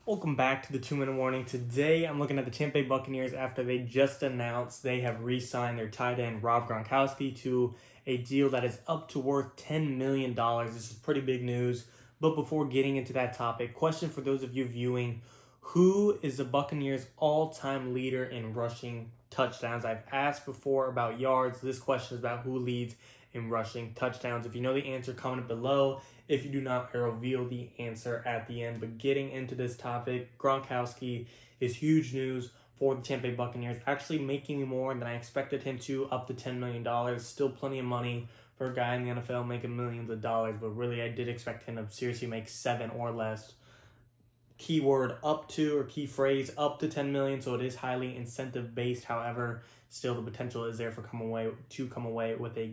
Welcome back to the 2-Minute Warning. Today, I'm looking at the Tampa Bay Buccaneers after they just announced they have re-signed their tight end Rob Gronkowski to a deal that is up to worth $10 million. This is pretty big news. But before getting into that topic, question for those of you viewing, who is the Buccaneers' all-time leader in rushing touchdowns? I've asked before about yards. This question is about who leads in rushing touchdowns. If you know the answer, comment below. If you do not, I will reveal the answer at the end. But getting into this topic, Gronkowski is huge news for the Tampa Bay Buccaneers, actually making more than I expected him to, up to $10 million. Still plenty of money for a guy in the NFL making millions of dollars, but really I did expect him to seriously make 7 or less. Keyword up to, or key phrase up to 10 million, so it is highly incentive based. However, still the potential is there for come away with a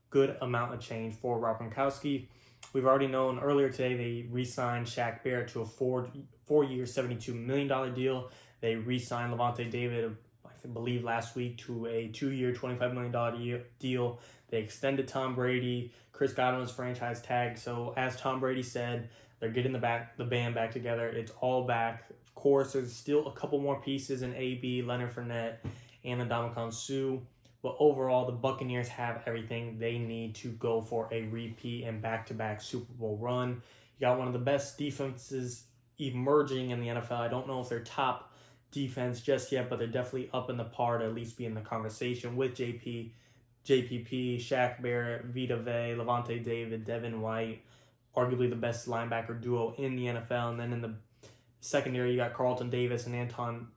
good amount of change for Rob Gronkowski. We've already known earlier today they re-signed Shaq Barrett to a four-year, $72 million deal. They re-signed Lavonte David, I believe last week, to a 2-year, $25 million deal. They extended Tom Brady, Chris Godwin's franchise tag. So as Tom Brady said, they're getting the band back together. It's all back. Of course, there's still a couple more pieces in AB, Leonard Fournette, and Ndamukong Suh. But overall, the Buccaneers have everything they need to go for a repeat and back-to-back Super Bowl run. You got one of the best defenses emerging in the NFL. I don't know if they're top defense just yet, but they're definitely up in the par to at least be in the conversation with JPP, Shaq Barrett, Vita Vea, Lavonte David, Devin White, arguably the best linebacker duo in the NFL. And then in the secondary, you got Carlton Davis and Antoine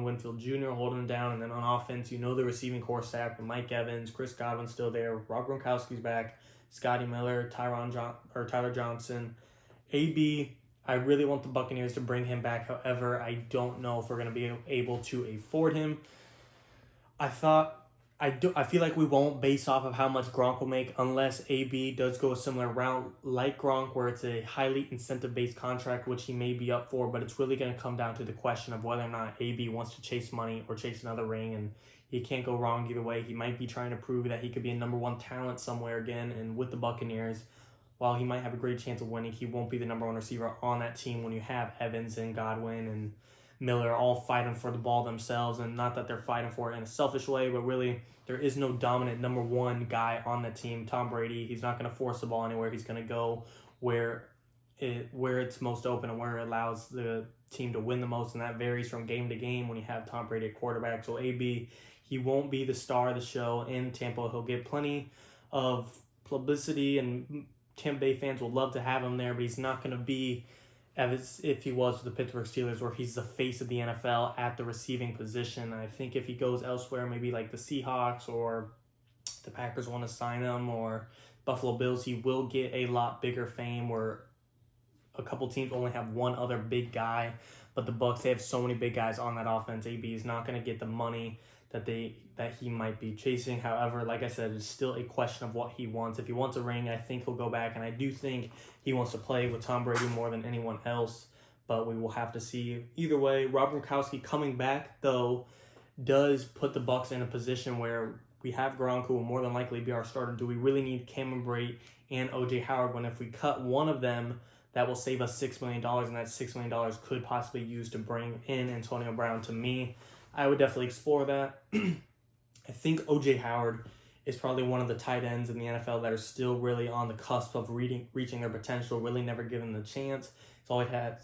Winfield Jr. holding them down. And then on offense, you know the receiving core stack with Mike Evans, Chris Godwin's still there, Rob Gronkowski's back, Scotty Miller, Tyler Johnson. AB, I really want the Buccaneers to bring him back. However, I don't know if we're going to be able to afford him. I feel like we won't, based off of how much Gronk will make, unless AB does go a similar route like Gronk, where it's a highly incentive-based contract, which he may be up for, but it's really going to come down to the question of whether or not AB wants to chase money or chase another ring, and he can't go wrong either way. He might be trying to prove that he could be a number one talent somewhere again, and with the Buccaneers, while he might have a great chance of winning, he won't be the number one receiver on that team when you have Evans and Godwin and Miller all fighting for the ball themselves. And not that they're fighting for it in a selfish way, but really there is no dominant number one guy on the team. Tom Brady, he's not going to force the ball anywhere. He's going to go where it's most open and where it allows the team to win the most, and that varies from game to game when you have Tom Brady at quarterback. So AB, he won't be the star of the show in Tampa. He'll get plenty of publicity, and Tampa Bay fans will love to have him there, but he's not going to be as if he was with the Pittsburgh Steelers, where he's the face of the NFL at the receiving position. I think if he goes elsewhere, maybe like the Seahawks or the Packers want to sign him, or Buffalo Bills, he will get a lot bigger fame, where a couple teams only have one other big guy. But the Bucs, they have so many big guys on that offense. AB is not going to get the money that he might be chasing. However, like I said, it's still a question of what he wants. If he wants a ring, I think he'll go back, and I do think he wants to play with Tom Brady more than anyone else, but we will have to see. Either way, Rob Gronkowski coming back, though, does put the Bucs in a position where we have Gronk, who will more than likely be our starter. Do we really need Cameron Brate and O.J. Howard, when if we cut one of them, that will save us $6 million, and that $6 million could possibly use to bring in Antonio Brown? To me, I would definitely explore that. I think O.J. Howard is probably one of the tight ends in the NFL that are still really on the cusp of reaching their potential, really never given the chance.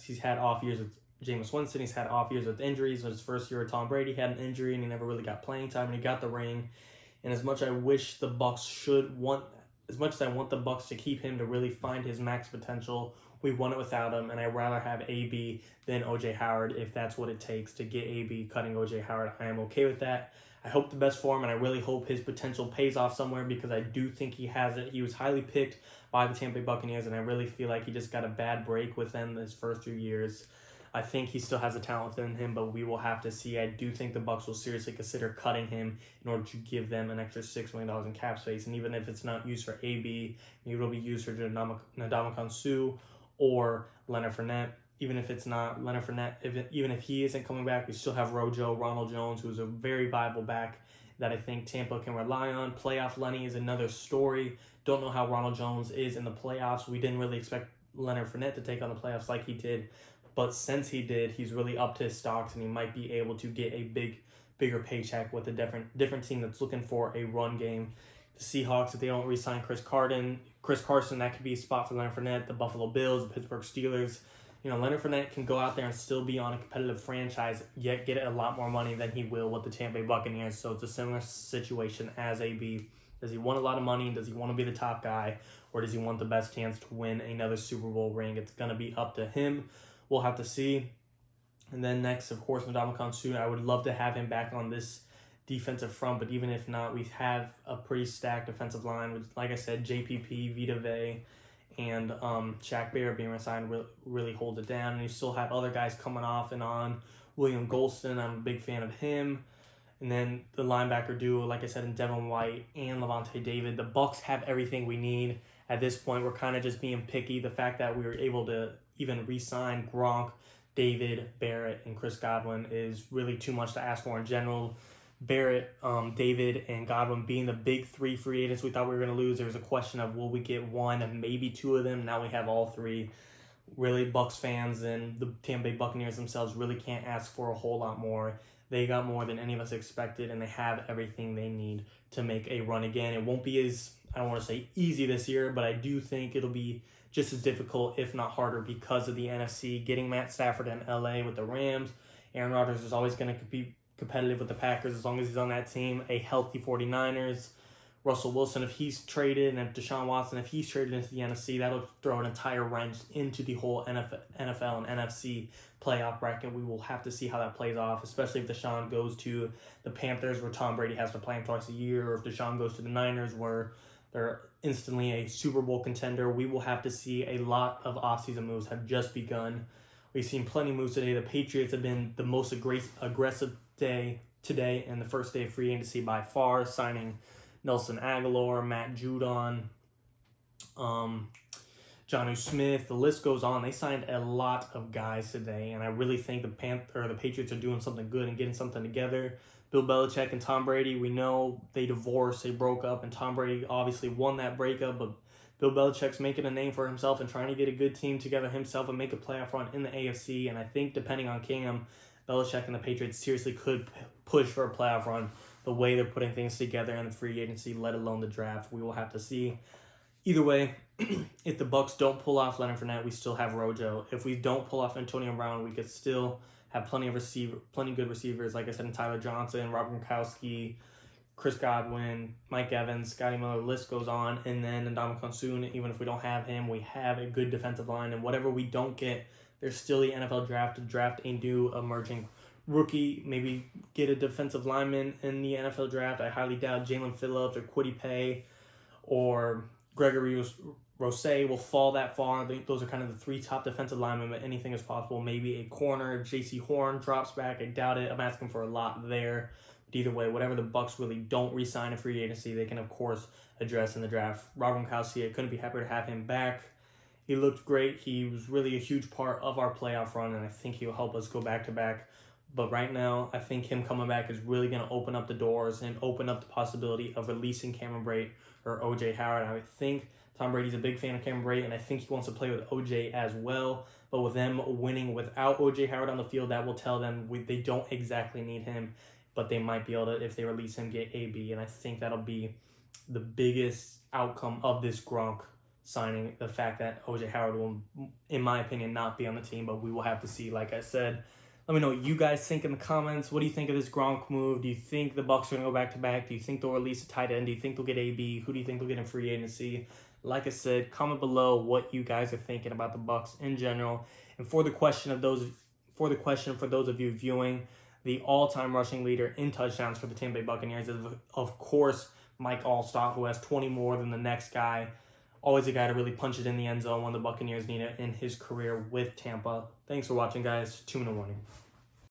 He's had off years with Jameis Winston. He's had off years with injuries. In his first year with Tom Brady, he had an injury, and he never really got playing time, and he got the ring. And as much as I want the Bucs to keep him to really find his max potential, we won it without him, and I'd rather have AB than O.J. Howard if that's what it takes to get AB. Cutting O.J. Howard, I am okay with that. I hope the best for him, and I really hope his potential pays off somewhere, because I do think he has it. He was highly picked by the Tampa Bay Buccaneers, and I really feel like he just got a bad break within his first few years. I think he still has a talent in him, but we will have to see. I do think the Bucs will seriously consider cutting him in order to give them an extra $6 million in cap space, and even if it's not used for AB, maybe it'll be used for Ndamukong Suh or Leonard Fournette. Even if it's not Leonard Fournette, even if he isn't coming back, we still have Ronald Jones, who's a very viable back that I think Tampa can rely on. Playoff Lenny is another story. Don't know how Ronald Jones is in the playoffs. We didn't really expect Leonard Fournette to take on the playoffs like he did. But since he did, he's really upped his stocks, and he might be able to get a bigger paycheck with a different team that's looking for a run game. The Seahawks, if they don't re-sign Chris Carson, that could be a spot for Leonard Fournette. The Buffalo Bills, the Pittsburgh Steelers. Leonard Fournette can go out there and still be on a competitive franchise, yet get a lot more money than he will with the Tampa Bay Buccaneers. So it's a similar situation as AB. Does he want a lot of money? Does he want to be the top guy? Or does he want the best chance to win another Super Bowl ring? It's going to be up to him. We'll have to see. And then next, of course, Ndamukong Suh. I would love to have him back on this defensive front, but even if not, we have a pretty stacked defensive line with, like I said, JPP, Vita Vea, and Shaq Barrett being resigned really hold it down. And you still have other guys coming off and on. William Golston, I'm a big fan of him. And then the linebacker duo, like I said, in Devin White and Levante David. The Bucs have everything we need. At this point, we're kind of just being picky. The fact that we were able to even re-sign Gronk, David, Barrett, and Chris Godwin is really too much to ask for in general. Barrett, David, and Godwin being the big three free agents we thought we were going to lose. There was a question of will we get one and maybe two of them. Now we have all three. Really, Bucs fans and the Tampa Bay Buccaneers themselves really can't ask for a whole lot more. They got more than any of us expected, and they have everything they need to make a run again. It won't be as, I don't want to say easy this year, but I do think it'll be just as difficult, if not harder, because of the NFC. Getting Matt Stafford in LA with the Rams. Aaron Rodgers is always going to be competitive with the Packers as long as he's on that team. A healthy 49ers. Russell Wilson, if he's traded, and if Deshaun Watson, if he's traded into the NFC, that'll throw an entire wrench into the whole NFL and NFC playoff bracket. We will have to see how that plays off, especially if Deshaun goes to the Panthers, where Tom Brady has to play him twice a year, or if Deshaun goes to the Niners, where they're instantly a Super Bowl contender. We will have to see. A lot of offseason moves have just begun. We've seen plenty of moves today. The Patriots have been the most aggressive day today, and the first day of free agency by far, signing Nelson Aguilar, Matt Judon, Jonnu Smith. The list goes on. They signed a lot of guys today, and I really think the Patriots are doing something good and getting something together. Bill Belichick and Tom Brady, we know they divorced, they broke up, and Tom Brady obviously won that breakup, but Bill Belichick's making a name for himself and trying to get a good team together himself and make a playoff run in the AFC, and I think depending on Cam, Belichick and the Patriots seriously could push for a playoff run the way they're putting things together in the free agency, let alone the draft. We will have to see. Either way, if the Bucs don't pull off Leonard Fournette, we still have Rojo. If we don't pull off Antonio Brown, we could still have plenty good receivers, like I said, in Tyler Johnson, Rob Gronkowski, Chris Godwin, Mike Evans, Scotty Miller, the list goes on. And then Ndamukong Suh, even if we don't have him, we have a good defensive line. And whatever we don't get, there's still the NFL draft to draft a new emerging rookie, maybe get a defensive lineman in the NFL draft. I highly doubt Jalen Phillips or Kwity Paye or Gregory Rousseau will fall that far. I think those are kind of the three top defensive linemen, but anything is possible. Maybe a corner, J.C. Horn drops back. I doubt it. I'm asking for a lot there. But either way, whatever the Bucs really don't re-sign in free agency, they can, of course, address in the draft. Rob Gronkowski, I couldn't be happier to have him back. He looked great. He was really a huge part of our playoff run, and I think he'll help us go back-to-back. But right now, I think him coming back is really going to open up the doors and open up the possibility of releasing Cameron Brate or O.J. Howard. I think Tom Brady's a big fan of Cameron Brate, and I think he wants to play with O.J. as well. But with them winning without O.J. Howard on the field, that will tell them they don't exactly need him, but they might be able to, if they release him, get A.B. And I think that'll be the biggest outcome of this Gronk signing, the fact that O.J. Howard will, in my opinion, not be on the team, but we will have to see, like I said. Let me know what you guys think in the comments. What do you think of this Gronk move? Do you think the Bucs are going to go back-to-back? Do you think they'll release a tight end? Do you think they'll get AB? Who do you think they'll get in free agency? Like I said, comment below what you guys are thinking about the Bucs in general. And for the question for those of you viewing, the all-time rushing leader in touchdowns for the Tampa Bay Buccaneers is, of course, Mike Allstott, who has 20 more than the next guy. Always a guy to really punch it in the end zone when the Buccaneers need it in his career with Tampa. Thanks for watching, guys. 2-minute warning.